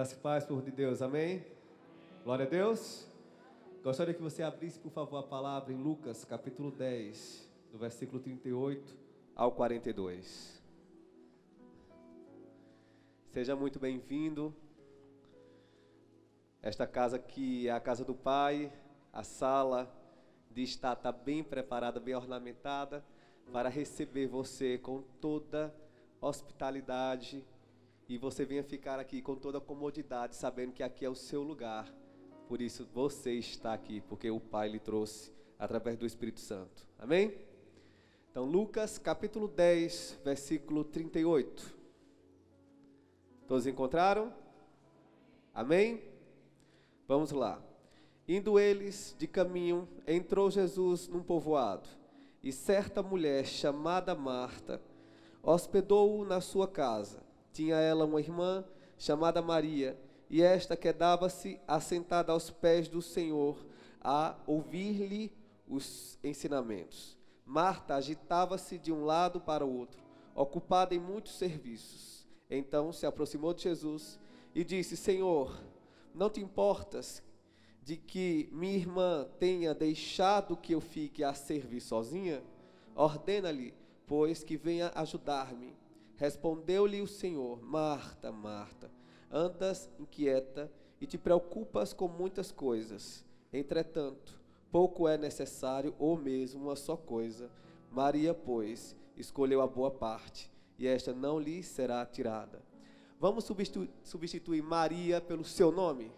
Graça e paz, povo de Deus, amém? Glória a Deus. Gostaria que você abrisse, por favor, a palavra em Lucas, capítulo 10, do versículo 38 ao 42. Seja muito bem-vindo. Esta casa aqui é a casa do Pai, a sala de estar está bem preparada, bem ornamentada, para receber você com toda hospitalidade. E você venha ficar aqui com toda a comodidade, sabendo que aqui é o seu lugar. Por isso você está aqui, porque o Pai lhe trouxe através do Espírito Santo. Amém? Então, Lucas capítulo 10, versículo 38. Todos encontraram? Amém? Vamos lá. Indo eles de caminho, entrou Jesus num povoado, e certa mulher chamada Marta hospedou-o na sua casa. Tinha ela uma irmã chamada Maria, e esta quedava-se assentada aos pés do Senhor, a ouvir-lhe os ensinamentos. Marta agitava-se de um lado para o outro, ocupada em muitos serviços. Então se aproximou de Jesus e disse: Senhor, não te importas de que minha irmã tenha deixado que eu fique a servir sozinha? Ordena-lhe, pois, que venha ajudar-me. Respondeu-lhe o Senhor: Marta, Marta, andas inquieta e te preocupas com muitas coisas. Entretanto, pouco é necessário, ou mesmo uma só coisa. Maria, pois, escolheu a boa parte, e esta não lhe será tirada. Vamos substituir Maria pelo seu nome?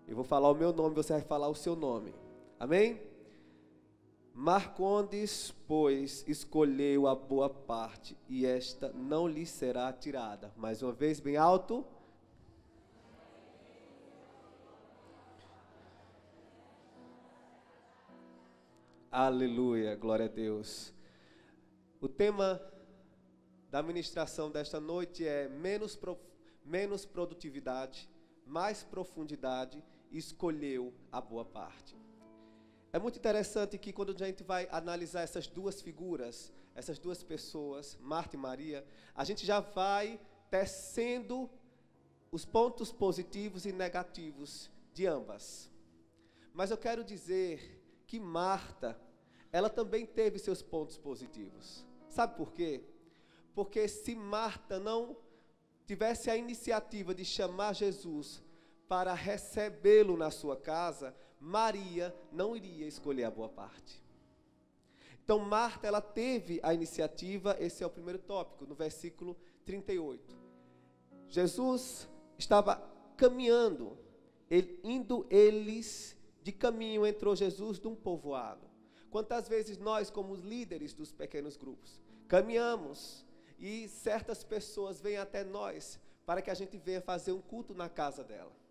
Eu vou falar o meu nome, você vai falar o seu nome. Amém? Marcondes, pois, escolheu a boa parte, e esta não lhe será tirada. Mais uma vez, bem alto. Aleluia, glória a Deus. O tema da ministração desta noite é menos produtividade, mais profundidade, escolheu a boa parte. É muito interessante que quando a gente vai analisar essas duas figuras, essas duas pessoas, Marta e Maria, a gente já vai tecendo os pontos positivos e negativos de ambas. Mas eu quero dizer que Marta, ela também teve seus pontos positivos. Sabe por quê? Porque se Marta não tivesse a iniciativa de chamar Jesus para recebê-lo na sua casa, Maria não iria escolher a boa parte. Então Marta, ela teve a iniciativa. Esse é o primeiro tópico, no versículo 38. Jesus estava caminhando, indo eles de caminho, entrou Jesus num povoado. Quantas vezes nós, como líderes dos pequenos grupos, caminhamos e certas pessoas vêm até nós para que a gente venha fazer um culto na casa dela.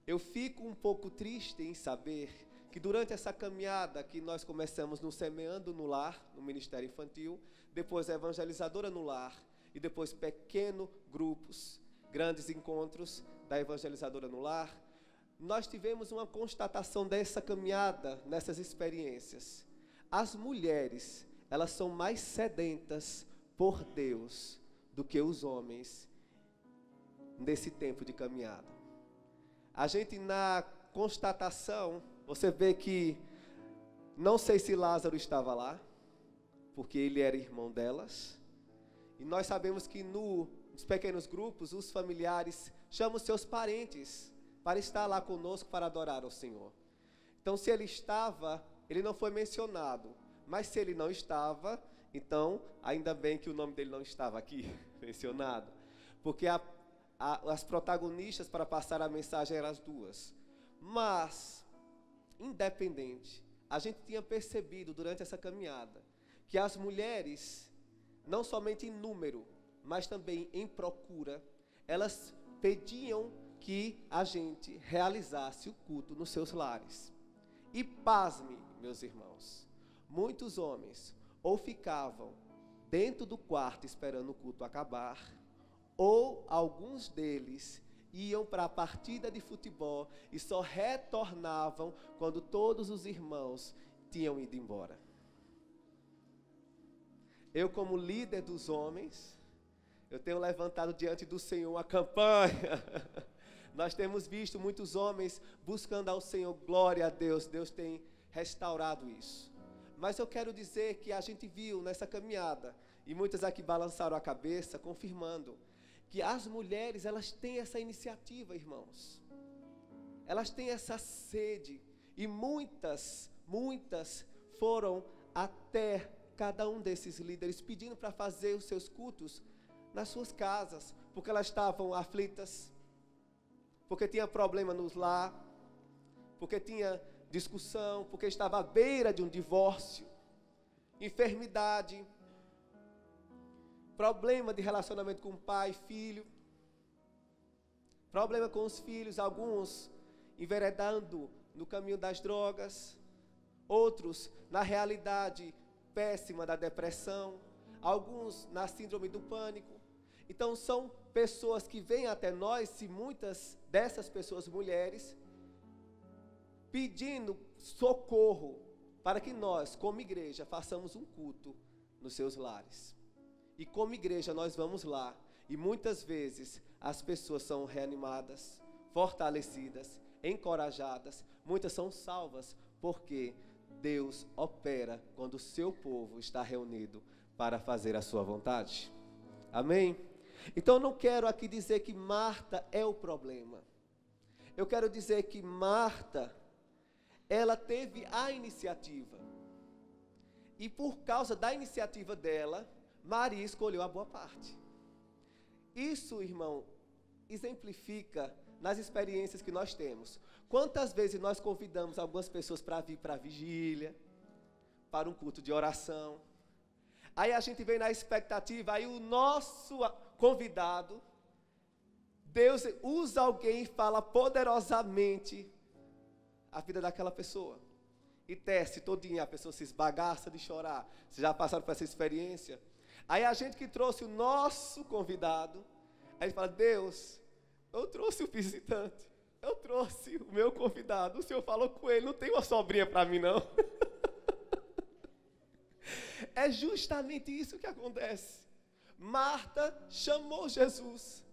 Eu fico um pouco triste em saber que durante essa caminhada que nós começamos no Semeando no Lar, no Ministério Infantil, depois a Evangelizadora no Lar, e depois pequenos grupos, grandes encontros da Evangelizadora no Lar, nós tivemos uma constatação dessa caminhada, nessas experiências. As mulheres, elas são mais sedentas por Deus do que os homens nesse tempo de caminhada. A gente, na constatação, você vê que, não sei se Lázaro estava lá, porque ele era irmão delas, e nós sabemos que nos pequenos grupos, os familiares chamam seus parentes para estar lá conosco para adorar ao Senhor. Então, se ele estava, ele não foi mencionado, mas se ele não estava, então, ainda bem que o nome dele não estava aqui mencionado, porque as protagonistas para passar a mensagem eram as duas. Mas, independente, a gente tinha percebido durante essa caminhada que as mulheres, não somente em número, mas também em procura, elas pediam que a gente realizasse o culto nos seus lares. E pasme, meus irmãos, muitos homens ou ficavam dentro do quarto esperando o culto acabar, ou alguns deles iam para a partida de futebol e só retornavam quando todos os irmãos tinham ido embora. Eu, como líder dos homens, eu tenho levantado diante do Senhor a campanha Nós temos visto muitos homens buscando ao Senhor, glória a Deus, Deus tem restaurado isso. Mas eu quero dizer que a gente viu nessa caminhada, e muitas aqui balançaram a cabeça, confirmando, que as mulheres, elas têm essa iniciativa, irmãos. Elas têm essa sede, e muitas foram até cada um desses líderes, pedindo para fazer os seus cultos nas suas casas, porque elas estavam aflitas, porque tinha problema nos lar, porque tinha discussão, porque estava à beira de um divórcio, enfermidade, problema de relacionamento com pai e filho, problema com os filhos, alguns enveredando no caminho das drogas, outros na realidade péssima da depressão, alguns na síndrome do pânico. Então são pessoas que vêm até nós, se muitas dessas pessoas mulheres, pedindo socorro para que nós, como igreja, façamos um culto nos seus lares. E como igreja nós vamos lá, e muitas vezes as pessoas são reanimadas, fortalecidas, encorajadas, muitas são salvas, porque Deus opera quando o seu povo está reunido para fazer a sua vontade. Amém? Então eu não quero aqui dizer que Marta é o problema. Eu quero dizer que Marta, ela teve a iniciativa. E por causa da iniciativa dela, Maria escolheu a boa parte. Isso, irmão, exemplifica nas experiências que nós temos. Quantas vezes nós convidamos algumas pessoas para vir para a vigília, para um culto de oração. Aí a gente vem na expectativa, aí o nosso convidado, Deus usa alguém e fala poderosamente a vida daquela pessoa. E tece todinha, a pessoa se esbagaça de chorar. Vocês já passaram por essa experiência? Aí a gente que trouxe o nosso convidado, aí fala, Deus, eu trouxe o visitante, eu trouxe o meu convidado, o Senhor falou com ele, não tem uma sobrinha para mim não. É justamente isso que acontece. Marta chamou Jesus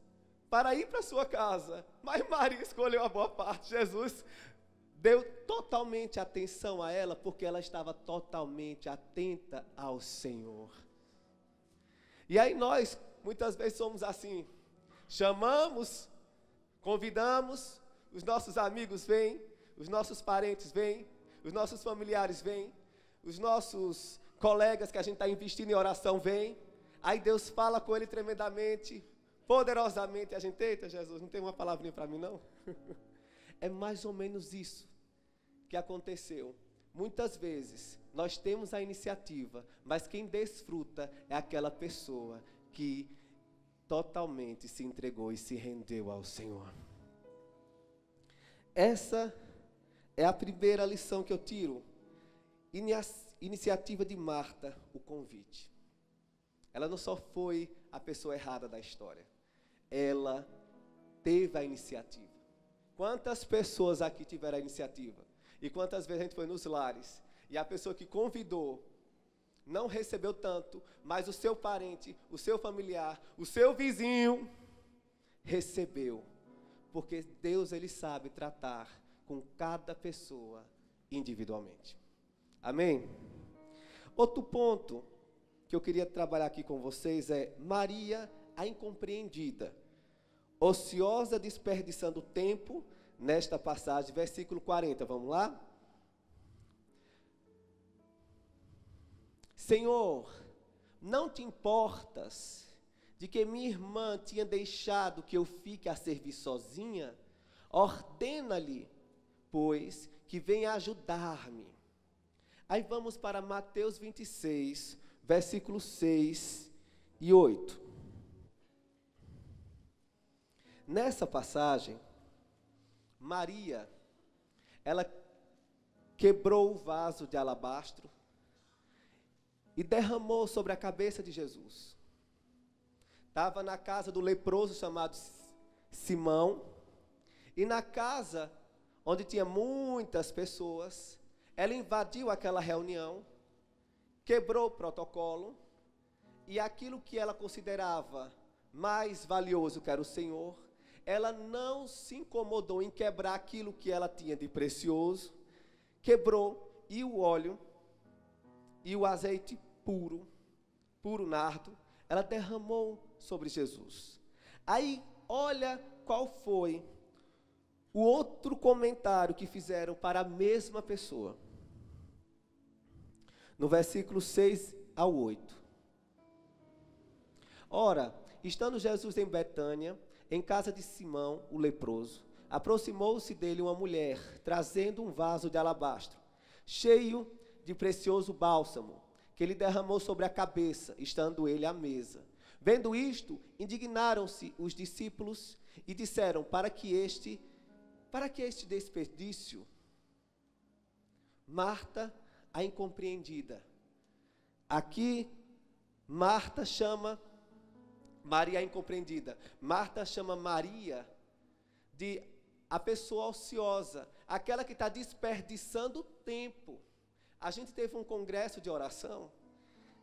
para ir para sua casa, mas Maria escolheu a boa parte. Jesus deu totalmente atenção a ela, porque ela estava totalmente atenta ao Senhor. E aí nós, muitas vezes somos assim, chamamos, convidamos, os nossos amigos vêm, os nossos parentes vêm, os nossos familiares vêm, os nossos colegas que a gente está investindo em oração vêm, aí Deus fala com ele tremendamente, poderosamente, a gente, eita Jesus, não tem uma palavrinha para mim não? É mais ou menos isso que aconteceu. Muitas vezes nós temos a iniciativa, mas quem desfruta é aquela pessoa que totalmente se entregou e se rendeu ao Senhor. Essa é a primeira lição que eu tiro. Iniciativa de Marta, o convite. Ela não só foi a pessoa errada da história, ela teve a iniciativa. Quantas pessoas aqui tiveram a iniciativa? E quantas vezes a gente foi nos lares, e a pessoa que convidou, não recebeu tanto, mas o seu parente, o seu familiar, o seu vizinho, recebeu. Porque Deus, Ele sabe tratar com cada pessoa individualmente. Amém? Outro ponto que eu queria trabalhar aqui com vocês é Maria, a incompreendida, ociosa, desperdiçando tempo, nesta passagem, versículo 40, vamos lá? Senhor, não te importas de que minha irmã tinha deixado que eu fique a servir sozinha? Ordena-lhe, pois, que venha ajudar-me. Aí vamos para Mateus 26, versículos 6 e 8. Nessa passagem, Maria, ela quebrou o vaso de alabastro e derramou sobre a cabeça de Jesus. Estava na casa do leproso chamado Simão, e na casa onde tinha muitas pessoas, ela invadiu aquela reunião, quebrou o protocolo, e aquilo que ela considerava mais valioso, que era o Senhor, ela não se incomodou em quebrar aquilo que ela tinha de precioso, quebrou, e o óleo e o azeite puro nardo, ela derramou sobre Jesus. Aí, olha qual foi o outro comentário que fizeram para a mesma pessoa. No versículo 6 ao 8. Ora, estando Jesus em Betânia, em casa de Simão, o leproso, aproximou-se dele uma mulher, trazendo um vaso de alabastro, cheio de precioso bálsamo, que ele derramou sobre a cabeça, estando ele à mesa. Vendo isto, indignaram-se os discípulos e disseram, para que este desperdício? Marta, a incompreendida. Aqui, Marta chama Maria a incompreendida. Marta chama Maria de a pessoa ociosa, aquela que está desperdiçando tempo. A gente teve um congresso de oração,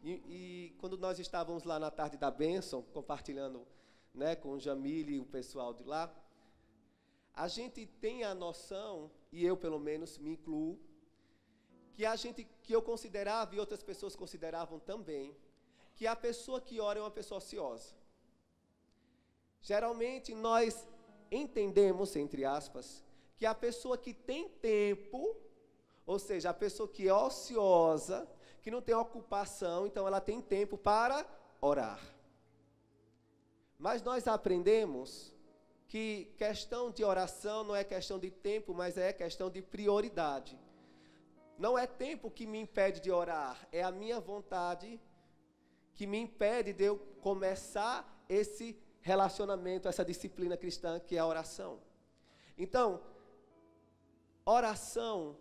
e quando nós estávamos lá na tarde da bênção, compartilhando, né, com o Jamile e o pessoal de lá, a gente tem a noção, e eu pelo menos me incluo, que eu considerava e outras pessoas consideravam também, que a pessoa que ora é uma pessoa ociosa. Geralmente nós entendemos, entre aspas, que a pessoa que tem tempo, ou seja, a pessoa que é ociosa, que não tem ocupação, então ela tem tempo para orar. Mas nós aprendemos que questão de oração não é questão de tempo, mas é questão de prioridade. Não é tempo que me impede de orar, é a minha vontade que me impede de eu começar esse relacionamento, essa disciplina cristã que é a oração. Então, oração,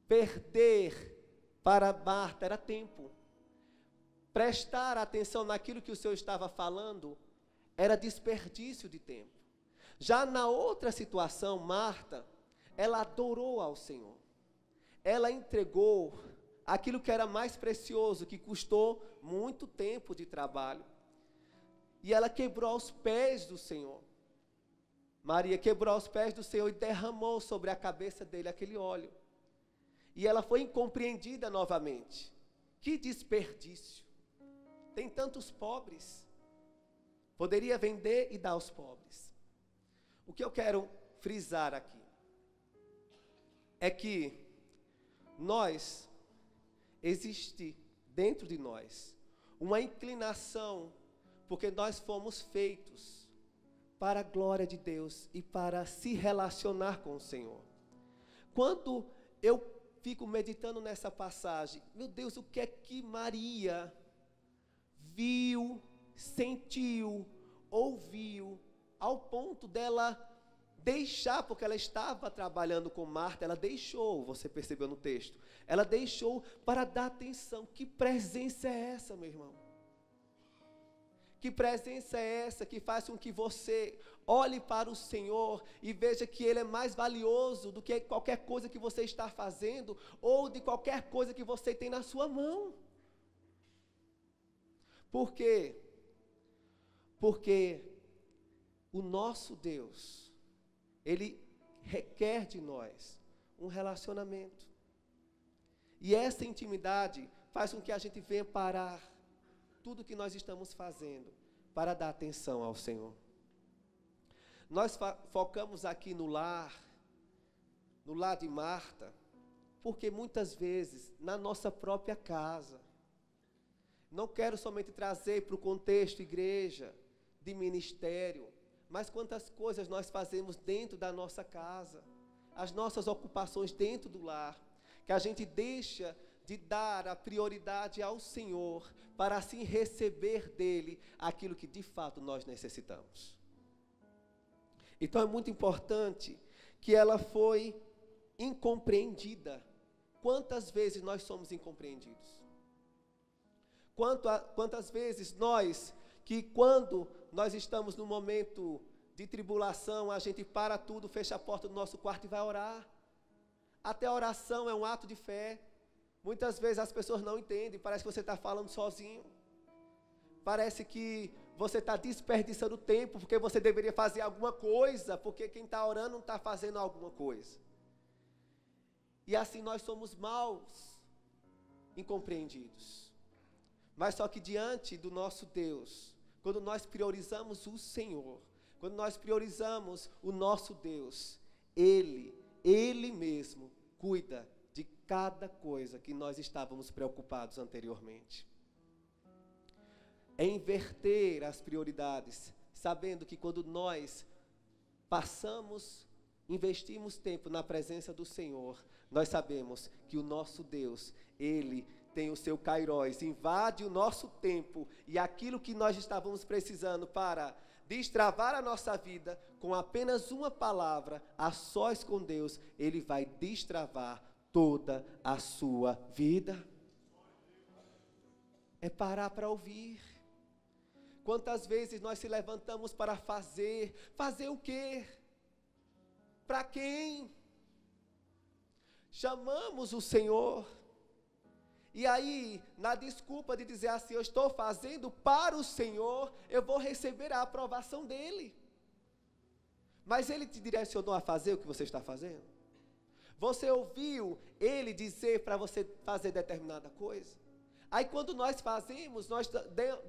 perder para Marta era tempo. Prestar atenção naquilo que o Senhor estava falando era desperdício de tempo. Já na outra situação, Marta, ela adorou ao Senhor. Ela entregou aquilo que era mais precioso, que custou muito tempo de trabalho. E ela quebrou aos pés do Senhor. Maria quebrou aos pés do Senhor e derramou sobre a cabeça dele aquele óleo. E ela foi incompreendida novamente. Que desperdício. Tem tantos pobres. Poderia vender e dar aos pobres. O que eu quero frisar aqui é que existe dentro de nós uma inclinação, porque nós fomos feitos para a glória de Deus e para se relacionar com o Senhor. Quando eu fico meditando nessa passagem, meu Deus, o que é que Maria viu, sentiu, ouviu, ao ponto dela deixar, porque ela estava trabalhando com Marta, ela deixou, você percebeu no texto, ela deixou para dar atenção. Que presença é essa, meu irmão? Que presença é essa que faz com que você olhe para o Senhor e veja que Ele é mais valioso do que qualquer coisa que você está fazendo ou de qualquer coisa que você tem na sua mão? Por quê? Porque o nosso Deus, Ele requer de nós um relacionamento. E essa intimidade faz com que a gente venha parar tudo que nós estamos fazendo para dar atenção ao Senhor. Nós focamos aqui no lar de Marta, porque muitas vezes na nossa própria casa, não quero somente trazer para o contexto igreja, de ministério, mas quantas coisas nós fazemos dentro da nossa casa, as nossas ocupações dentro do lar, que a gente deixa de dar a prioridade ao Senhor, para assim receber dEle aquilo que de fato nós necessitamos. Então é muito importante que ela foi incompreendida. Quantas vezes nós somos incompreendidos? Quantas vezes nós, que quando nós estamos num momento de tribulação, a gente para tudo, fecha a porta do nosso quarto e vai orar. Até a oração é um ato de fé. Muitas vezes as pessoas não entendem, parece que você está falando sozinho. Parece que você está desperdiçando tempo, porque você deveria fazer alguma coisa, porque quem está orando não está fazendo alguma coisa. E assim nós somos maus, incompreendidos. Mas só que diante do nosso Deus, quando nós priorizamos o Senhor, quando nós priorizamos o nosso Deus, Ele mesmo cuida de cada coisa que nós estávamos preocupados anteriormente. É inverter as prioridades, sabendo que quando nós investimos tempo na presença do Senhor, nós sabemos que o nosso Deus, Ele tem o seu kairós, invade o nosso tempo, e aquilo que nós estávamos precisando para destravar a nossa vida, com apenas uma palavra, a sós com Deus, Ele vai destravar toda a sua vida. É parar para ouvir. Quantas vezes nós se levantamos para fazer o quê? Para quem? Chamamos o Senhor, e aí, na desculpa de dizer assim, eu estou fazendo para o Senhor, eu vou receber a aprovação dEle. Mas Ele te direcionou a fazer o que você está fazendo? Você ouviu Ele dizer para você fazer determinada coisa? Aí quando nós fazemos, nós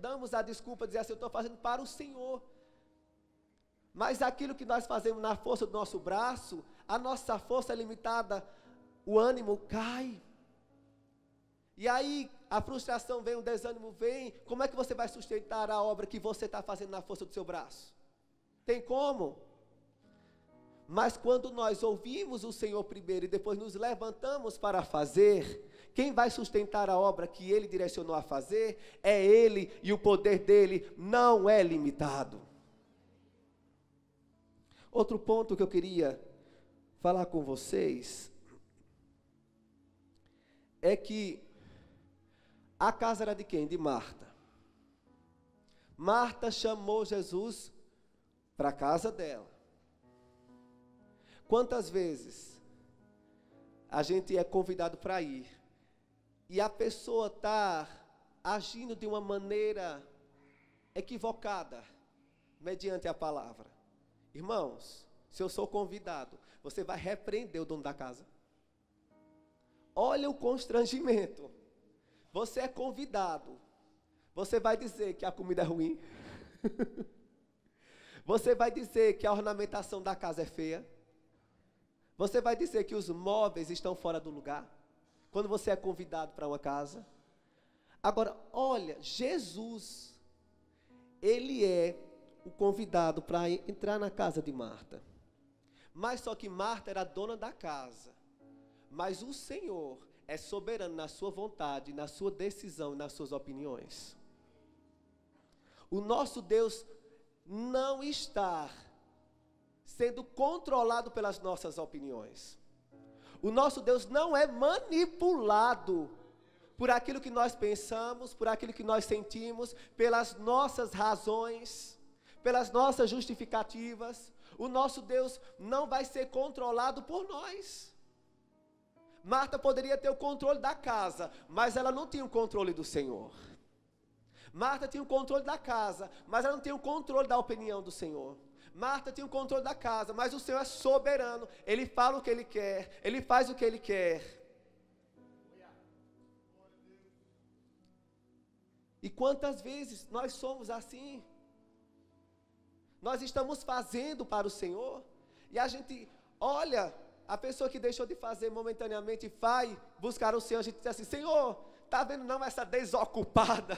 damos a desculpa de dizer assim, eu estou fazendo para o Senhor. Mas aquilo que nós fazemos na força do nosso braço, a nossa força é limitada, o ânimo cai. E aí a frustração vem, o desânimo vem. Como é que você vai sustentar a obra que você está fazendo na força do seu braço? Tem como? Mas quando nós ouvimos o Senhor primeiro e depois nos levantamos para fazer, quem vai sustentar a obra que Ele direcionou a fazer é Ele, e o poder dEle não é limitado. Outro ponto que eu queria falar com vocês é que a casa era de quem? De Marta. Marta chamou Jesus para a casa dela. Quantas vezes a gente é convidado para ir e a pessoa está agindo de uma maneira equivocada mediante a palavra? Irmãos, se eu sou convidado, você vai repreender o dono da casa? Olha o constrangimento. Você é convidado. Você vai dizer que a comida é ruim? Você vai dizer que a ornamentação da casa é feia? Você vai dizer que os móveis estão fora do lugar? Quando você é convidado para uma casa? Agora, olha, Jesus, Ele é o convidado para entrar na casa de Marta. Mas só que Marta era a dona da casa. Mas o Senhor é soberano na sua vontade, na sua decisão e nas suas opiniões. O nosso Deus não está sendo controlado pelas nossas opiniões. O nosso Deus não é manipulado por aquilo que nós pensamos, por aquilo que nós sentimos, pelas nossas razões, pelas nossas justificativas. O nosso Deus não vai ser controlado por nós. Marta poderia ter o controle da casa, mas ela não tinha o controle do Senhor. Marta tinha o controle da casa, mas ela não tinha o controle da opinião do Senhor. Marta tinha o controle da casa, mas o Senhor é soberano. Ele fala o que Ele quer, Ele faz o que Ele quer. E quantas vezes nós somos assim? Nós estamos fazendo para o Senhor, e a gente olha, a pessoa que deixou de fazer momentaneamente vai buscar o Senhor, a gente diz assim, Senhor, está vendo não essa desocupada?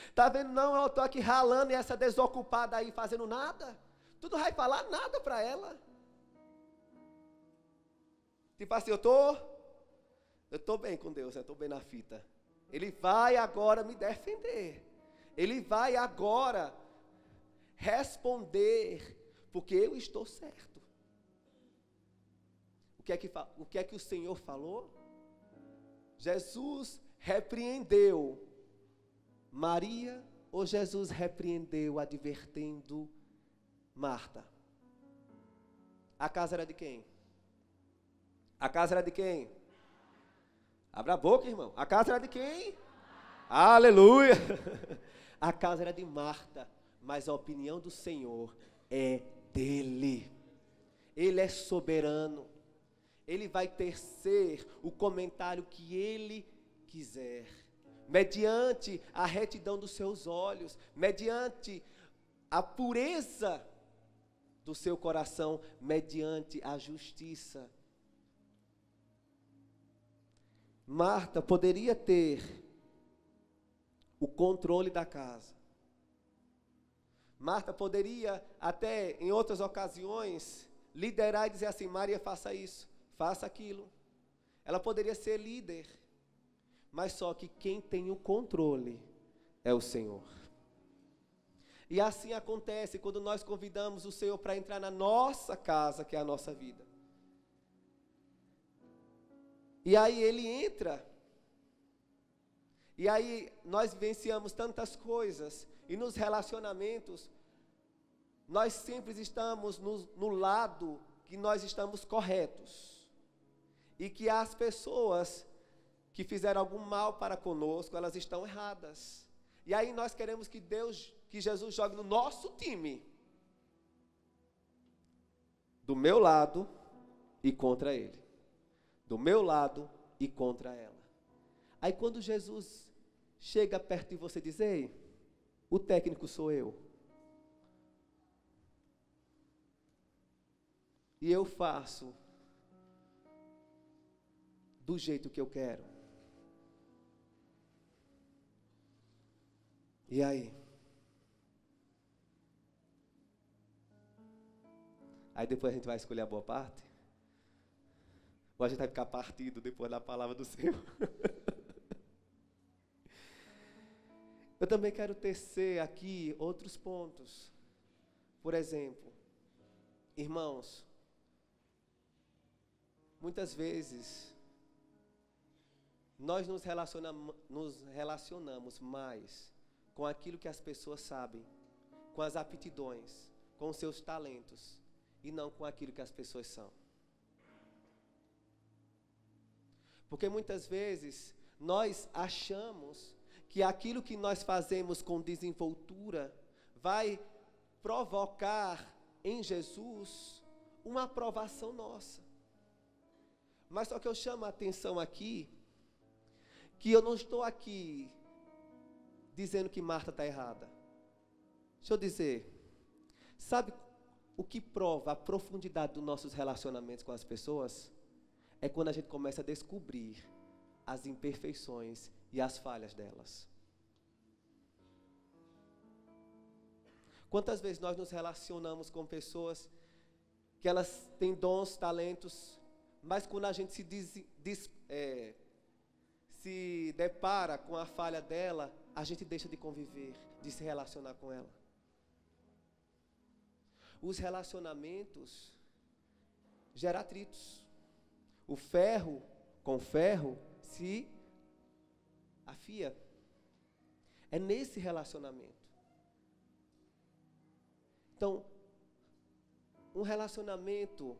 Está vendo não, eu estou aqui ralando e essa desocupada aí fazendo nada? Tu não vai falar nada para ela. Tipo assim, eu estou bem com Deus, eu estou bem na fita. Ele vai agora me defender. Ele vai agora responder, porque eu estou certo. O que é que o Senhor falou? Jesus repreendeu Maria, ou Jesus repreendeu advertendo Marta? A casa era de quem? A casa era de quem? Abra a boca, irmão. A casa era de quem? Aleluia! A casa era de Marta, mas a opinião do Senhor é dele. Ele é soberano. Ele vai tecer o comentário que ele quiser, mediante a retidão dos seus olhos, mediante a pureza do seu coração, mediante a justiça. Marta poderia ter o controle da casa. Marta poderia, até em outras ocasiões, liderar e dizer assim: Maria, faça isso, faça aquilo. Ela poderia ser líder, mas só que quem tem o controle é o Senhor. E assim acontece quando nós convidamos o Senhor para entrar na nossa casa, que é a nossa vida. E aí Ele entra. E aí nós vivenciamos tantas coisas. E nos relacionamentos, nós sempre estamos no lado que nós estamos corretos. E que as pessoas que fizeram algum mal para conosco, elas estão erradas. E aí nós queremos que Jesus jogue no nosso time. Do meu lado e contra ele. Do meu lado e contra ela. Aí quando Jesus chega perto de você e diz: ei, o técnico sou eu. E eu faço do jeito que eu quero. E aí? Aí depois a gente vai escolher a boa parte? Ou a gente vai ficar partido depois da palavra do Senhor? Eu também quero tecer aqui outros pontos. Por exemplo, irmãos, muitas vezes nós nos relacionamos mais com aquilo que as pessoas sabem, com as aptidões, com os seus talentos, e não com aquilo que as pessoas são. Porque muitas vezes nós achamos que aquilo que nós fazemos com desenvoltura vai provocar em Jesus uma aprovação nossa. Mas só que eu chamo a atenção aqui, que eu não estou aqui dizendo que Marta está errada. Deixa eu dizer, sabe o que prova a profundidade dos nossos relacionamentos com as pessoas? É quando a gente começa a descobrir as imperfeições e as falhas delas. Quantas vezes nós nos relacionamos com pessoas que elas têm dons, talentos, mas quando a gente se depara com a falha dela, a gente deixa de conviver, de se relacionar com ela. Os relacionamentos geram atritos. O ferro com ferro se afia. É nesse relacionamento. Então, um relacionamento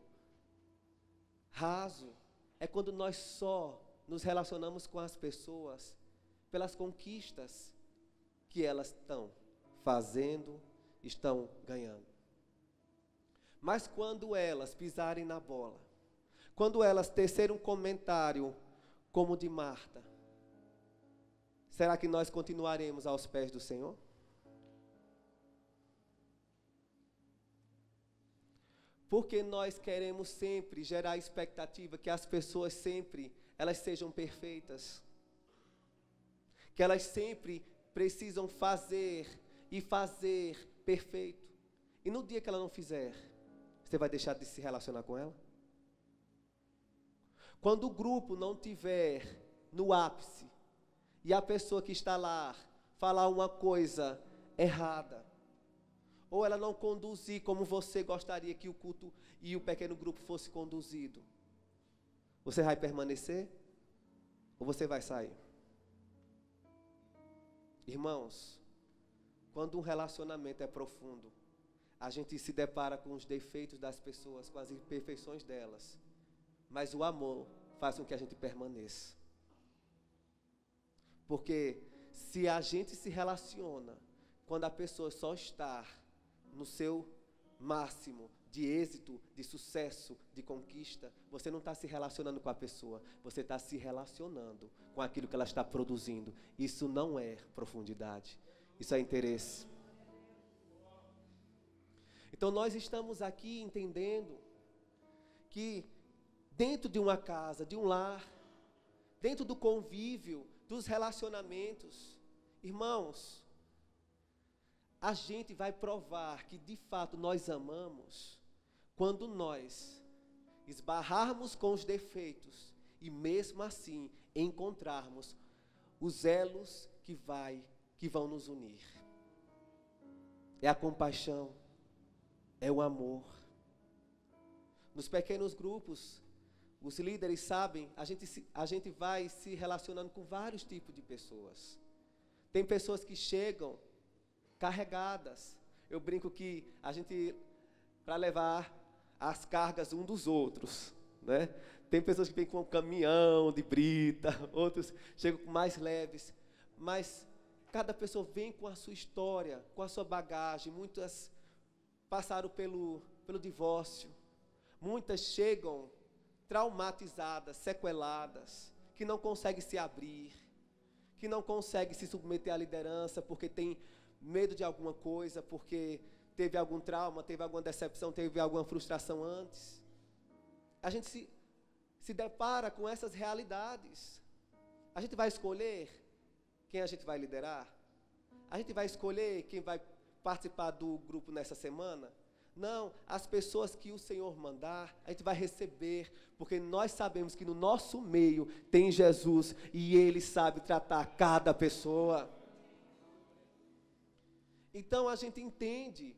raso é quando nós só nos relacionamos com as pessoas pelas conquistas que elas estão fazendo, estão ganhando. Mas quando elas pisarem na bola, quando elas tecerem um comentário como o de Marta, será que nós continuaremos aos pés do Senhor? Porque nós queremos sempre gerar a expectativa que as pessoas sempre, elas sejam perfeitas. Que elas sempre precisam fazer e fazer perfeito. E no dia que ela não fizer, você vai deixar de se relacionar com ela? Quando o grupo não tiver no ápice, e a pessoa que está lá falar uma coisa errada, ou ela não conduzir como você gostaria que o culto e o pequeno grupo fosse conduzido, você vai permanecer? Ou você vai sair? Irmãos, quando um relacionamento é profundo, a gente se depara com os defeitos das pessoas, com as imperfeições delas. Mas o amor faz com que a gente permaneça. Porque se a gente se relaciona quando a pessoa só está no seu máximo de êxito, de sucesso, de conquista, você não está se relacionando com a pessoa, você está se relacionando com aquilo que ela está produzindo. Isso não é profundidade, isso é interesse. Então nós estamos aqui entendendo que dentro de uma casa, de um lar, dentro do convívio, dos relacionamentos, irmãos, a gente vai provar que de fato nós amamos quando nós esbarrarmos com os defeitos e mesmo assim encontrarmos os elos que vão nos unir. É a compaixão, é o amor. Nos pequenos grupos, os líderes sabem, a gente vai se relacionando com vários tipos de pessoas. Tem pessoas que chegam carregadas. Eu brinco que a gente, para levar as cargas um dos outros, né? Tem pessoas que vêm com um caminhão de brita, outros chegam com mais leves, mas cada pessoa vem com a sua história, com a sua bagagem. Muitas passaram pelo divórcio, muitas chegam traumatizadas, sequeladas, que não conseguem se abrir, que não conseguem se submeter à liderança porque tem medo de alguma coisa, porque teve algum trauma, teve alguma decepção, teve alguma frustração antes. A gente se depara com essas realidades. A gente vai escolher quem a gente vai liderar? A gente vai escolher quem vai participar do grupo nessa semana? Não, as pessoas que o Senhor mandar, a gente vai receber, porque nós sabemos que no nosso meio tem Jesus e Ele sabe tratar cada pessoa. Então a gente entende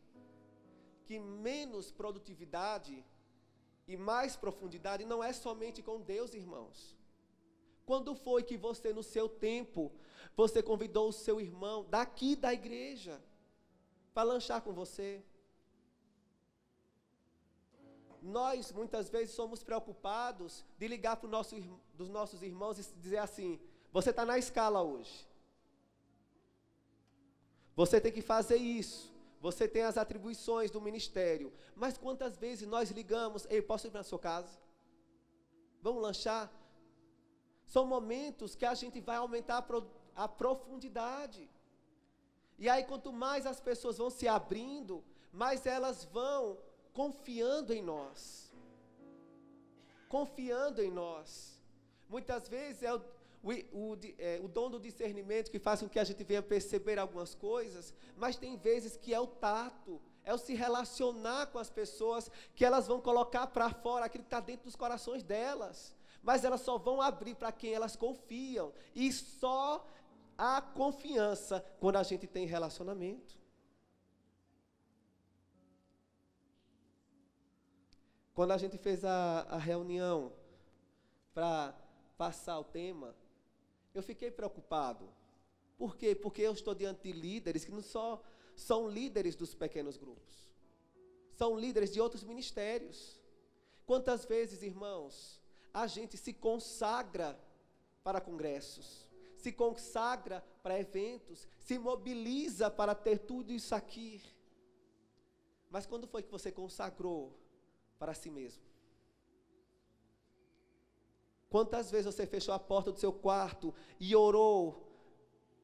que menos produtividade e mais profundidade não é somente com Deus, irmãos. Quando foi que você, no seu tempo, você convidou o seu irmão daqui da igreja para lanchar com você? Nós, muitas vezes, somos preocupados de ligar para dos nossos irmãos e dizer assim: você está na escala hoje. Você tem que fazer isso. Você tem as atribuições do ministério. Mas quantas vezes nós ligamos: ei, posso ir para a sua casa? Vamos lanchar? São momentos que a gente vai aumentar a profundidade. E aí, quanto mais as pessoas vão se abrindo, mais elas vão confiando em nós. Confiando em nós. Muitas vezes é o dom do discernimento que faz com que a gente venha perceber algumas coisas, mas tem vezes que é o tato, é o se relacionar com as pessoas, que elas vão colocar para fora aquilo que está dentro dos corações delas, mas elas só vão abrir para quem elas confiam, e só há confiança quando a gente tem relacionamento. Quando a gente fez a reunião para passar o tema, eu fiquei preocupado. Por quê? Porque eu estou diante de líderes que não só são líderes dos pequenos grupos, são líderes de outros ministérios. Quantas vezes, irmãos, a gente se consagra para congressos, se consagra para eventos, se mobiliza para ter tudo isso aqui. Mas quando foi que você consagrou para si mesmo? Quantas vezes você fechou a porta do seu quarto e orou,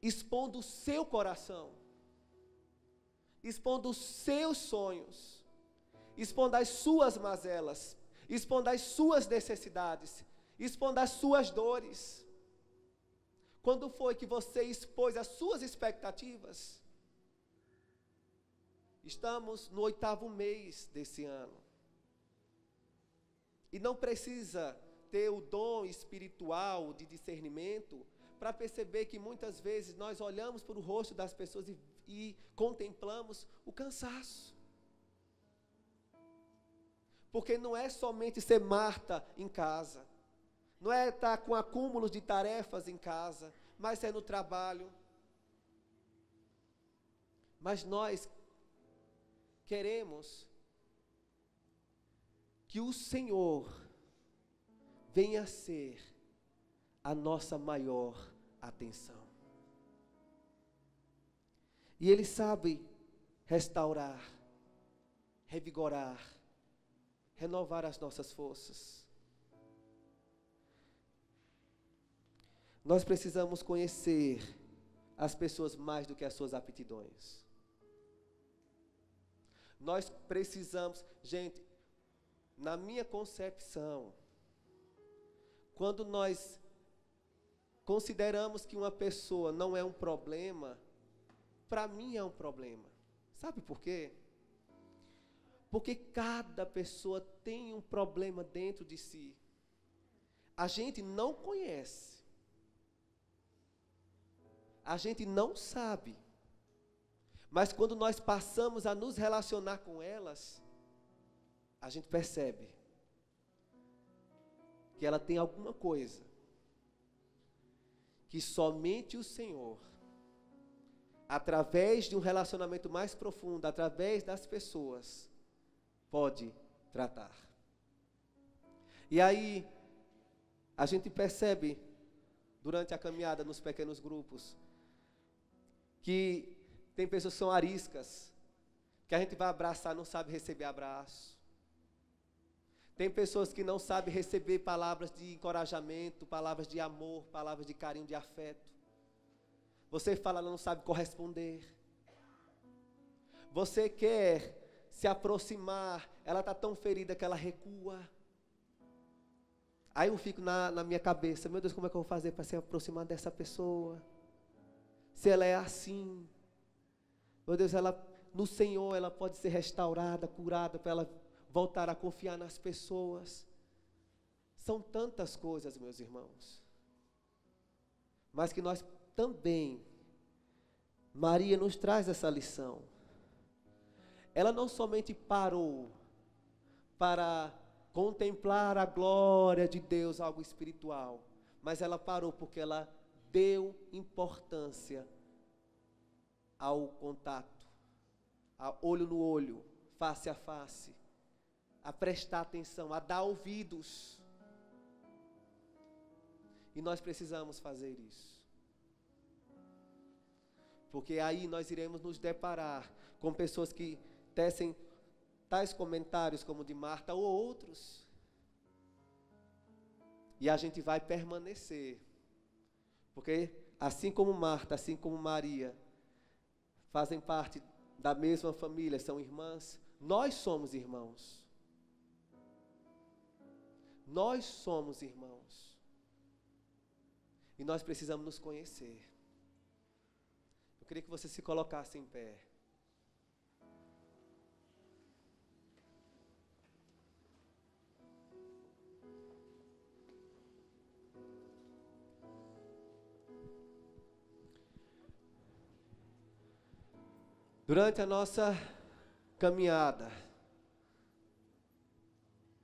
expondo o seu coração, expondo os seus sonhos, expondo as suas mazelas, expondo as suas necessidades, expondo as suas dores? Quando foi que você expôs as suas expectativas? Estamos no 8º mês desse ano. E não precisa ter o dom espiritual de discernimento para perceber que muitas vezes nós olhamos para o rosto das pessoas e contemplamos o cansaço. Porque não é somente ser Marta em casa, não é estar com acúmulos de tarefas em casa, mas é no trabalho. Mas nós queremos que o Senhor venha a ser a nossa maior atenção. E Ele sabe restaurar, revigorar, renovar as nossas forças. Nós precisamos conhecer as pessoas mais do que as suas aptidões. Nós precisamos, gente, na minha concepção, quando nós consideramos que uma pessoa não é um problema, para mim é um problema. Sabe por quê? Porque cada pessoa tem um problema dentro de si. A gente não conhece. A gente não sabe. Mas quando nós passamos a nos relacionar com elas, a gente percebe que ela tem alguma coisa que somente o Senhor, através de um relacionamento mais profundo, através das pessoas, pode tratar. E aí, a gente percebe, durante a caminhada nos pequenos grupos, que tem pessoas que são ariscas, que a gente vai abraçar, não sabe receber abraço. Tem pessoas que não sabem receber palavras de encorajamento, palavras de amor, palavras de carinho, de afeto. Você fala, ela não sabe corresponder. Você quer se aproximar, ela está tão ferida que ela recua. Aí eu fico na minha cabeça, meu Deus, como é que eu vou fazer para se aproximar dessa pessoa? Se ela é assim, meu Deus, no Senhor ela pode ser restaurada, curada, para ela voltar a confiar nas pessoas. São tantas coisas, meus irmãos. Mas que nós também, Maria nos traz essa lição. Ela não somente parou para contemplar a glória de Deus, algo espiritual, mas ela parou porque ela deu importância ao contato, a olho no olho, face a face, a prestar atenção, a dar ouvidos. E nós precisamos fazer isso. Porque aí nós iremos nos deparar com pessoas que tecem tais comentários como o de Marta ou outros. E a gente vai permanecer. Porque assim como Marta, assim como Maria, fazem parte da mesma família, são irmãs, nós somos irmãos. Nós somos irmãos. E nós precisamos nos conhecer. Eu queria que você se colocasse em pé. Durante a nossa caminhada,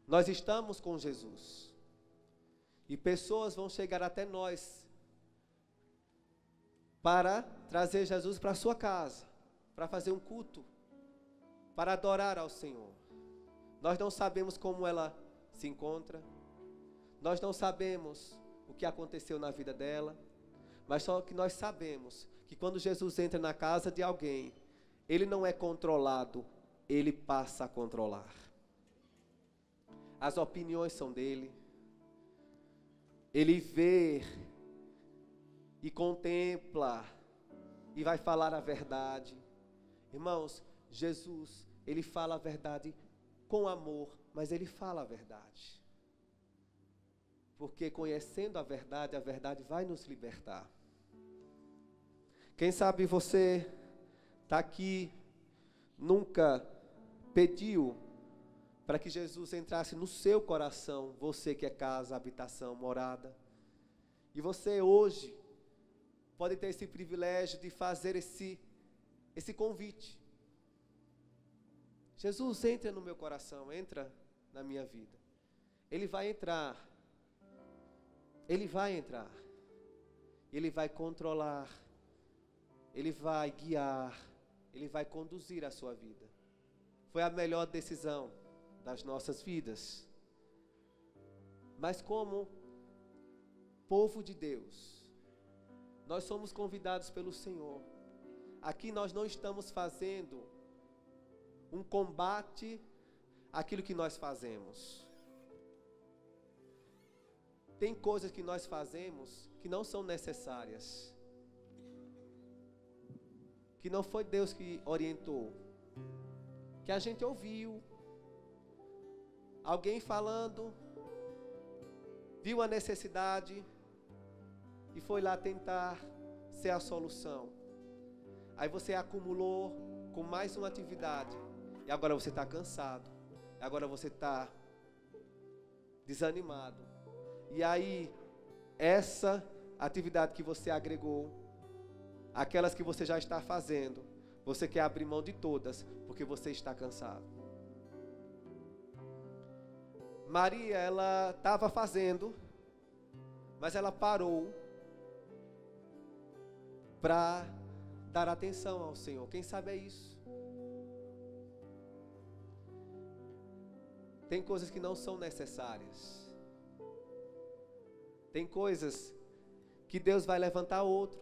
nós estamos com Jesus. E pessoas vão chegar até nós para trazer Jesus para a sua casa, para fazer um culto, para adorar ao Senhor. Nós não sabemos como ela se encontra, nós não sabemos o que aconteceu na vida dela, mas só que nós sabemos que quando Jesus entra na casa de alguém, ele não é controlado, ele passa a controlar. As opiniões são dele, ele vê e contempla e vai falar a verdade. Irmãos, Jesus, ele fala a verdade com amor, mas ele fala a verdade. Porque conhecendo a verdade vai nos libertar. Quem sabe você está aqui, nunca pediu para que Jesus entrasse no seu coração, você que é casa, habitação, morada. E você hoje pode ter esse privilégio de fazer esse convite. Jesus, entra no meu coração, entra na minha vida. Ele vai entrar. Ele vai entrar. Ele vai controlar. Ele vai guiar. Ele vai conduzir a sua vida. Foi a melhor decisão das nossas vidas. Mas como povo de Deus, nós somos convidados pelo Senhor aqui nós não estamos fazendo um combate àquilo que nós fazemos. Tem coisas que nós fazemos que não são necessárias, que não foi Deus que orientou, que a gente ouviu alguém falando, viu a necessidade e foi lá tentar ser a solução. Aí você acumulou com mais uma atividade e agora você está cansado, agora você está desanimado. E aí essa atividade que você agregou, aquelas que você já está fazendo, você quer abrir mão de todas porque você está cansado. Maria, ela estava fazendo, mas ela parou para dar atenção ao Senhor. Quem sabe é isso. Tem coisas que não são necessárias. Tem coisas que Deus vai levantar outro,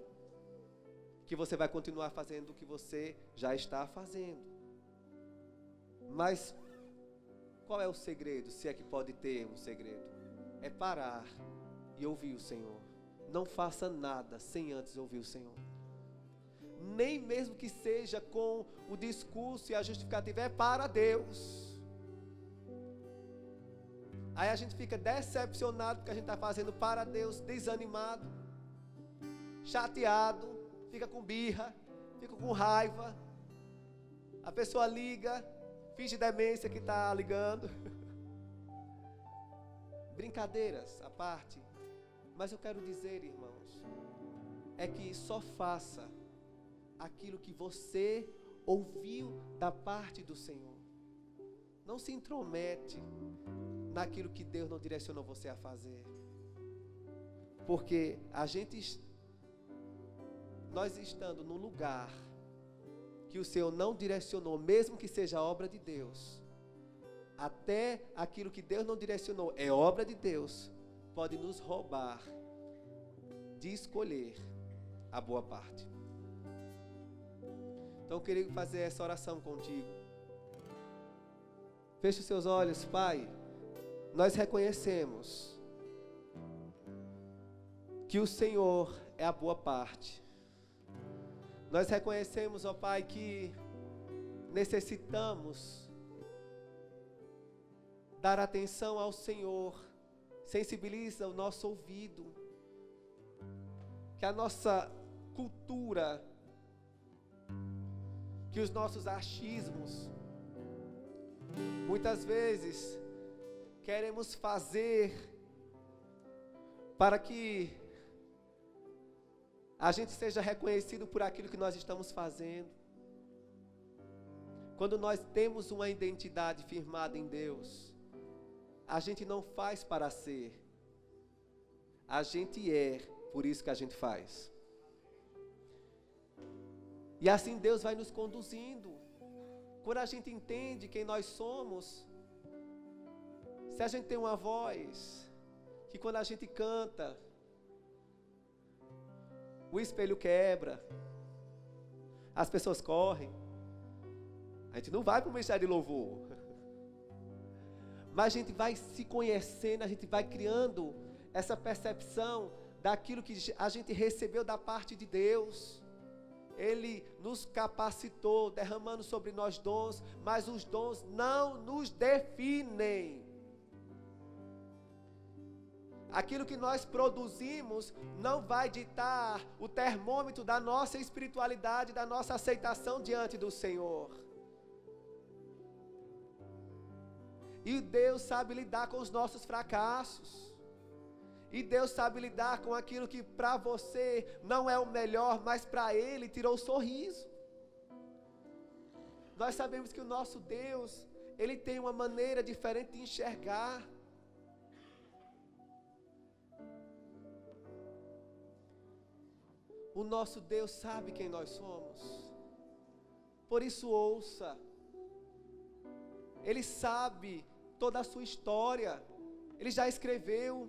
que você vai continuar fazendo o que você já está fazendo. Mas qual é o segredo, se é que pode ter um segredo? É parar e ouvir o Senhor. Não faça nada sem antes ouvir o Senhor. Nem mesmo que seja com o discurso e a justificativa, é para Deus. Aí a gente fica decepcionado porque a gente está fazendo para Deus, desanimado, chateado, fica com birra, fica com raiva. A pessoa liga, finge demência que está ligando. Brincadeiras à parte. Mas eu quero dizer, irmãos, é que só faça aquilo que você ouviu da parte do Senhor. Não se intromete naquilo que Deus não direcionou você a fazer. Porque nós estando no lugar que o Senhor não direcionou, mesmo que seja obra de Deus, até aquilo que Deus não direcionou é obra de Deus, pode nos roubar de escolher a boa parte. Então eu queria fazer essa oração contigo. Feche os seus olhos. Pai, nós reconhecemos que o Senhor é a boa parte. Nós reconhecemos, ó Pai, que necessitamos dar atenção ao Senhor. Sensibiliza o nosso ouvido. Que a nossa cultura, que os nossos achismos, muitas vezes queremos fazer para que a gente seja reconhecido por aquilo que nós estamos fazendo. Quando nós temos uma identidade firmada em Deus, a gente não faz para ser, a gente é, por isso que a gente faz. E assim Deus vai nos conduzindo. Quando a gente entende quem nós somos, se a gente tem uma voz, que quando a gente canta, o espelho quebra, as pessoas correm, a gente não vai para o ministério de louvor, mas a gente vai se conhecendo, a gente vai criando essa percepção daquilo que a gente recebeu da parte de Deus. Ele nos capacitou, derramando sobre nós dons, mas os dons não nos definem. Aquilo que nós produzimos não vai ditar o termômetro da nossa espiritualidade, da nossa aceitação diante do Senhor. E Deus sabe lidar com os nossos fracassos. E Deus sabe lidar com aquilo que para você não é o melhor, mas para Ele tirou o sorriso. Nós sabemos que o nosso Deus, Ele tem uma maneira diferente de enxergar. O nosso Deus sabe quem nós somos. Por isso ouça. Ele sabe toda a sua história. Ele já escreveu.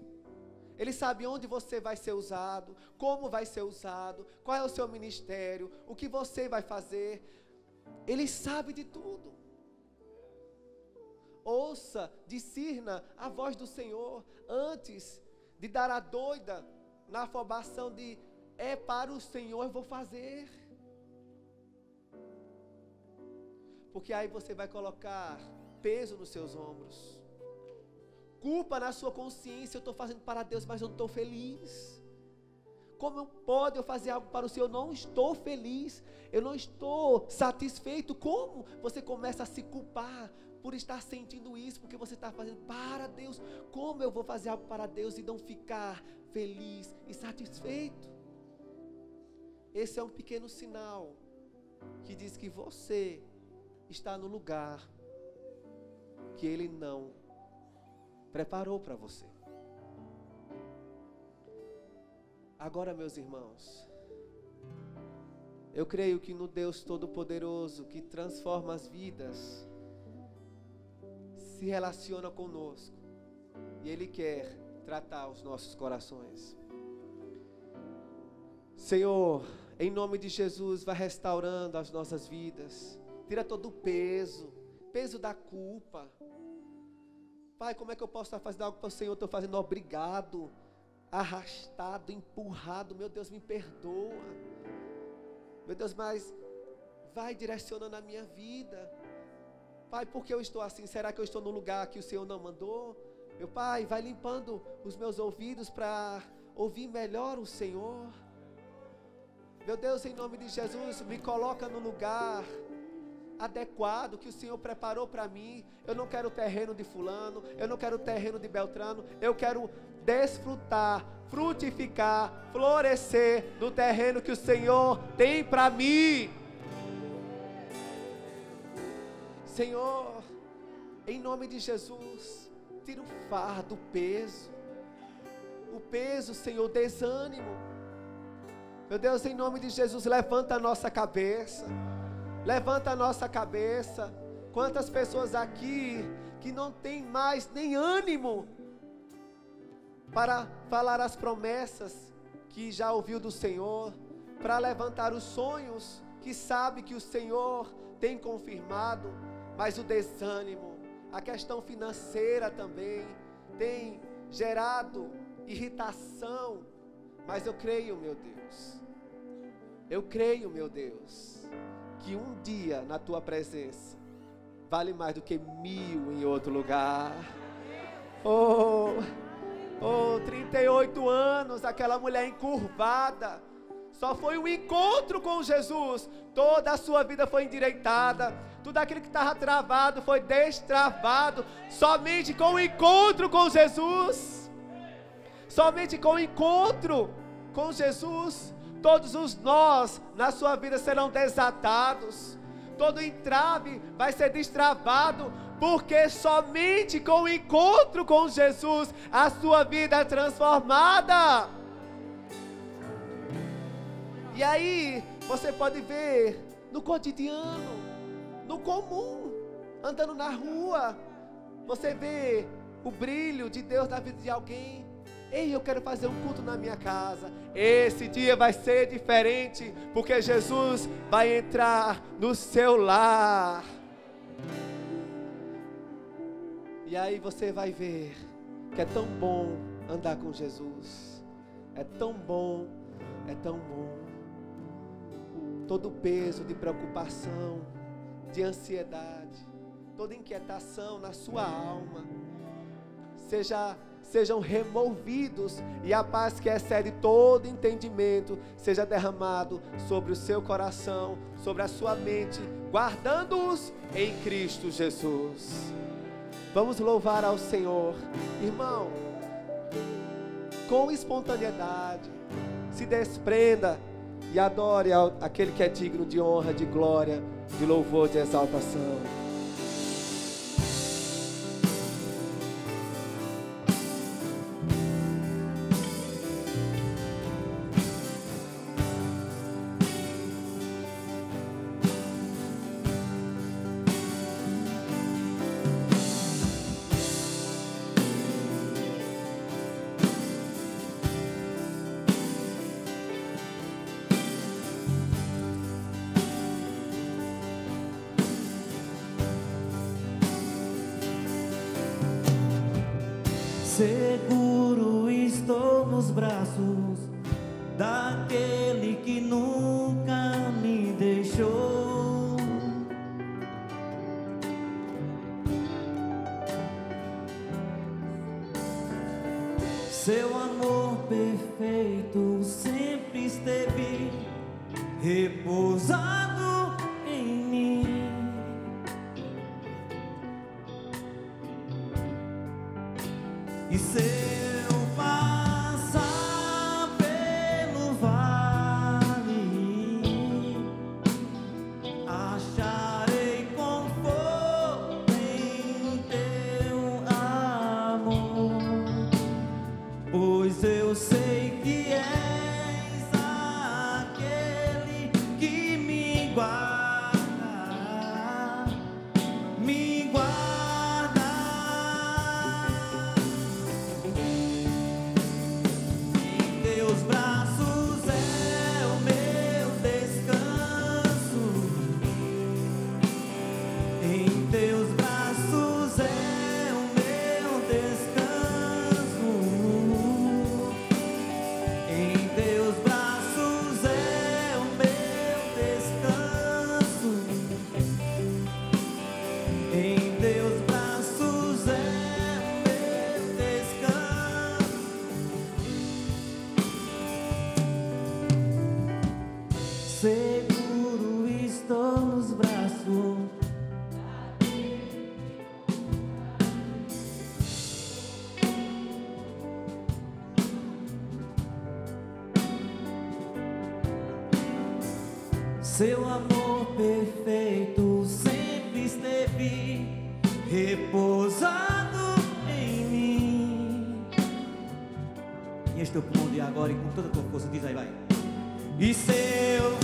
Ele sabe onde você vai ser usado, como vai ser usado, qual é o seu ministério, o que você vai fazer. Ele sabe de tudo. Ouça, discirna a voz do Senhor antes de dar a doida na afobação de é para o Senhor eu vou fazer. Porque aí você vai colocar peso nos seus ombros, culpa na sua consciência. Eu estou fazendo para Deus, mas eu não estou feliz. Como pode eu fazer algo para o Senhor? Eu não estou feliz, eu não estou satisfeito. Como você começa a se culpar por estar sentindo isso, porque você está fazendo para Deus? Como eu vou fazer algo para Deus e não ficar feliz e satisfeito? Esse é um pequeno sinal que diz que você está no lugar que Ele não preparou para você. Agora, meus irmãos, eu creio que no Deus Todo-Poderoso, que transforma as vidas, se relaciona conosco, e Ele quer tratar os nossos corações. Senhor, em nome de Jesus, vai restaurando as nossas vidas, tira todo o peso da culpa. Pai, como é que eu posso estar fazendo algo para o Senhor? Estou fazendo obrigado, arrastado, empurrado. Meu Deus, me perdoa. Meu Deus, mas vai direcionando a minha vida. Pai, por que eu estou assim? Será que eu estou no lugar que o Senhor não mandou? Meu Pai, vai limpando os meus ouvidos para ouvir melhor o Senhor. Meu Deus, em nome de Jesus, me coloca no lugar adequado que o Senhor preparou para mim. Eu não quero o terreno de fulano, eu não quero o terreno de Beltrano. Eu quero desfrutar, frutificar, florescer no terreno que o Senhor tem para mim. Senhor, em nome de Jesus, tira o fardo, o peso, Senhor, o desânimo. Meu Deus, em nome de Jesus, levanta a nossa cabeça. Levanta a nossa cabeça. Quantas pessoas aqui que não tem mais nem ânimo para falar as promessas que já ouviu do Senhor, para levantar os sonhos que sabe que o Senhor tem confirmado, mas o desânimo, a questão financeira também tem gerado irritação. Mas eu creio, meu Deus, que um dia na tua presença vale mais do que 1000 em outro lugar. 38 anos, aquela mulher encurvada, só foi um encontro com Jesus, toda a sua vida foi endireitada, tudo aquilo que estava travado foi destravado, somente com o encontro com Jesus, somente com o encontro com Jesus. Todos os nós na sua vida serão desatados, todo entrave vai ser destravado, porque somente com o encontro com Jesus a sua vida é transformada. E aí você pode ver no cotidiano, no comum, andando na rua, você vê o brilho de Deus na vida de alguém. Ei, eu quero fazer um culto na minha casa. Esse dia vai ser diferente, porque Jesus vai entrar no seu lar. E aí você vai ver que é tão bom andar com Jesus. É tão bom, é tão bom. Todo o peso de preocupação, de ansiedade, toda inquietação na sua alma, sejam removidos, e a paz que excede todo entendimento seja derramado sobre o seu coração, sobre a sua mente, guardando-os em Cristo Jesus. Vamos louvar ao Senhor, irmão, com espontaneidade, se desprenda e adore aquele que é digno de honra, de glória, de louvor, de exaltação. Seguro estou nos braços daquele que nunca me deixou. Seu amor perfeito sempre esteve repousado em mim. E se eu passar pelo vale, acharei conforto em teu amor, pois eu sei que és aquele que me guarda, me guarda. Em teus braços é o meu descanso, em teus braços é o meu descanso, em teus braços é o meu descanso, em teus braços é o meu descanso. Seguro estou nos braços seu amor perfeito sempre esteve repousado em mim. E este teu pulmão de agora e com toda a tua força diz aí, vai. E seu